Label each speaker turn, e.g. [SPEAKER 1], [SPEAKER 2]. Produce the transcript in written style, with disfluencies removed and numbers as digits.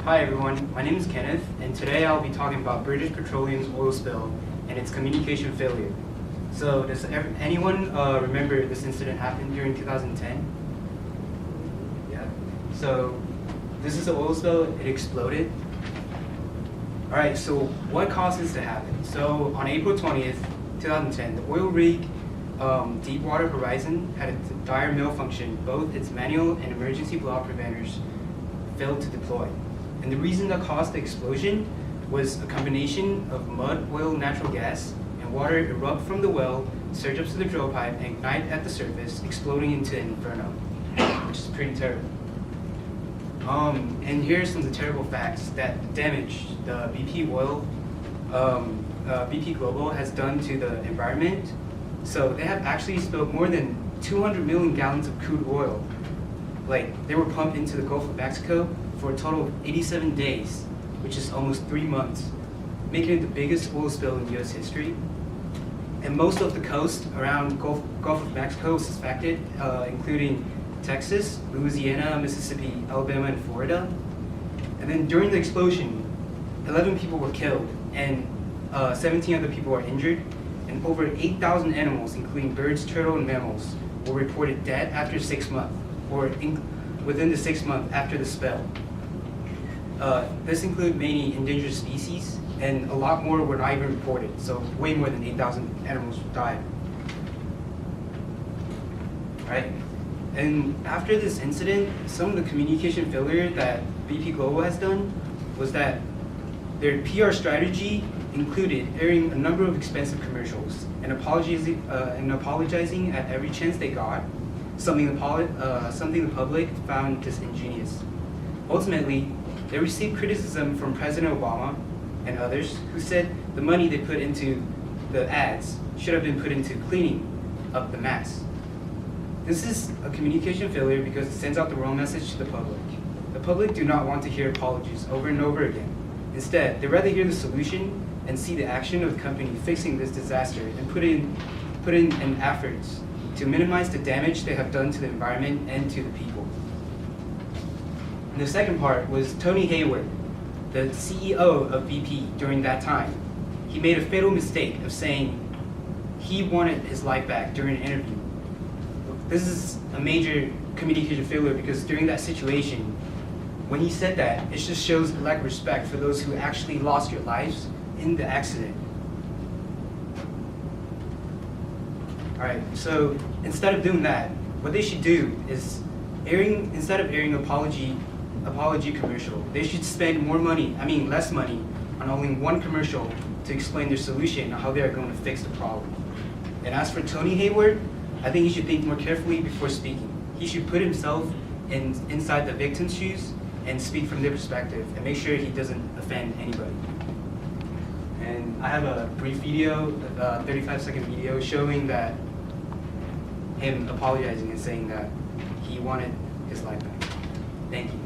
[SPEAKER 1] Hi everyone, my name is Kenneth, and today I'll be talking about British Petroleum's oil spill and its communication failure. So does anyone remember this incident happened during 2010? Yeah. So this is an oil spill, it exploded. Alright, so what caused this to happen? So on April 20th, 2010, the oil rig Deepwater Horizon had a dire malfunction. Both its manual and emergency blowout preventers failed to deploy. And the reason that caused the explosion was a combination of mud, oil, natural gas, and water erupt from the well, surge up to the drill pipe, and ignite at the surface, exploding into an inferno, which is pretty terrible. And here's some of the terrible facts that damage the BP Global has done to the environment. So they have actually spilled more than 200 million gallons of crude oil. Like, they were pumped into the Gulf of Mexico for a total of 87 days, which is almost 3 months, making it the biggest oil spill in US history. And most of the coast around Gulf of Mexico is affected, including Texas, Louisiana, Mississippi, Alabama, and Florida. And then during the explosion, 11 people were killed and 17 other people were injured, and over 8,000 animals, including birds, turtle, and mammals, were reported dead after 6 months, or within the 6 months after the spill. This included many endangered species, and a lot more were not even reported, so way more than 8,000 animals died. Right? And after this incident, some of the communication failure that BP Global has done was that their PR strategy included airing a number of expensive commercials and apologizing at every chance they got, something the public found disingenuous. Ultimately, they received criticism from President Obama and others who said the money they put into the ads should have been put into cleaning up the mess. This is a communication failure because it sends out the wrong message to the public. The public do not want to hear apologies over and over again. Instead, they rather hear the solution and see the action of the company fixing this disaster and put in an effort to minimize the damage they have done to the environment and to the people. And the second part was Tony Hayward, the CEO of BP during that time. He made a fatal mistake of saying he wanted his life back during an interview. This is a major communication failure because during that situation, when he said that, it just shows a lack of respect for those who actually lost their lives in the accident. Alright, so instead of doing that, what they should do is instead of airing apology commercial, they should spend less money on only one commercial to explain their solution and how they are going to fix the problem. And as for Tony Hayward, I think he should think more carefully before speaking. He should put himself inside the victim's shoes and speak from their perspective and make sure he doesn't offend anybody. And I have a brief video, a 35-second video showing that him apologizing and saying that he wanted his life back. Thank you.